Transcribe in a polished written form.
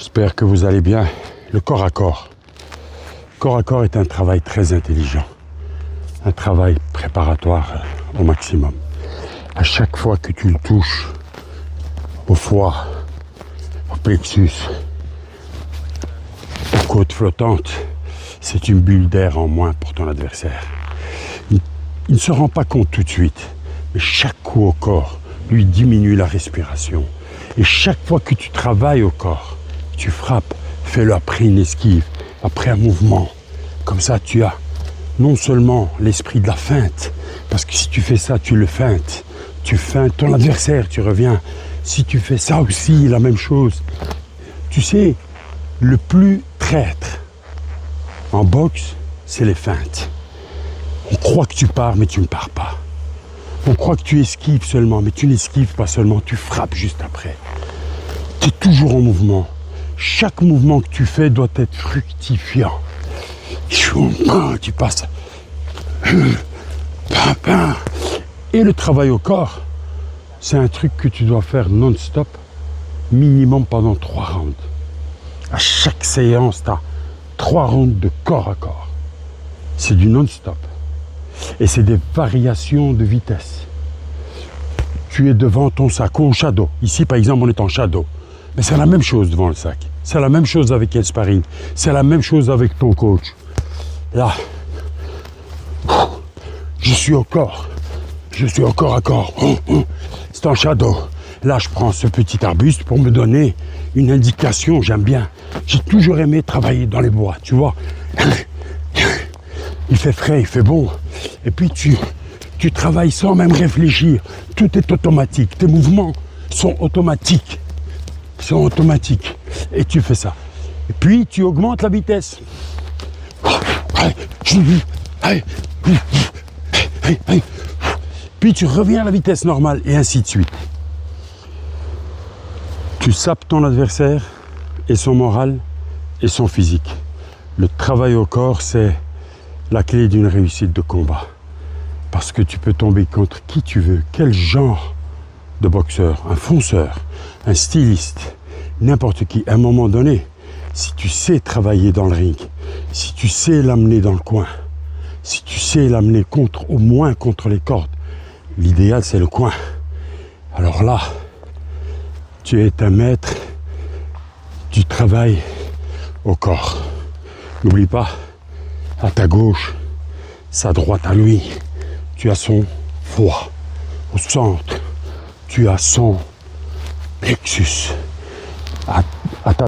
J'espère que vous allez bien. Le corps à corps. Corps à corps est un travail très intelligent. Un travail préparatoire au maximum. À chaque fois que tu le touches, au foie, au plexus, aux côtes flottantes, c'est une bulle d'air en moins pour ton adversaire. Il ne se rend pas compte tout de suite, mais chaque coup au corps lui diminue la respiration. Et chaque fois que tu travailles au corps, tu frappes, fais-le après une esquive, après un mouvement. Comme ça, tu as non seulement l'esprit de la feinte, parce que si tu fais ça, tu le feintes. Tu feintes ton adversaire, tu reviens. Si tu fais ça aussi, la même chose. Tu sais, le plus traître en boxe, c'est les feintes. On croit que tu pars, mais tu ne pars pas. On croit que tu esquives seulement, mais tu n'esquives pas seulement, tu frappes juste après. Tu es toujours en mouvement. Chaque mouvement que tu fais doit être fructifiant. Tu passes. Et le travail au corps, c'est un truc que tu dois faire non-stop, minimum pendant 3 rounds. À chaque séance, tu as 3 rounds de corps à corps. C'est du non-stop. Et c'est des variations de vitesse. Tu es devant ton sac ou en shadow. Ici, par exemple, on est en shadow. Mais c'est la même chose devant le sac. C'est la même chose avec un sparring. C'est la même chose avec ton coach. Là, je suis au corps. Je suis au corps à corps. C'est en shadow. Là, je prends ce petit arbuste pour me donner une indication. J'aime bien. J'ai toujours aimé travailler dans les bois, tu vois. Il fait frais, il fait bon. Et puis, tu travailles sans même réfléchir. Tout est automatique. Tes mouvements sont automatiques. Et tu fais ça. Et puis, tu augmentes la vitesse. Puis, tu reviens à la vitesse normale et ainsi de suite. Tu sapes ton adversaire et son moral et son physique. Le travail au corps, c'est la clé d'une réussite de combat. Parce que tu peux tomber contre qui tu veux, quel genre de boxeur, un fonceur, un styliste, n'importe qui. À un moment donné, si tu sais travailler dans le ring, si tu sais l'amener dans le coin, si tu sais l'amener au moins contre les cordes, l'idéal c'est le coin. Alors là, tu es un maître du travail au corps. N'oublie pas, à ta gauche, sa droite à lui, tu as son foie. Au centre, tu as son plexus.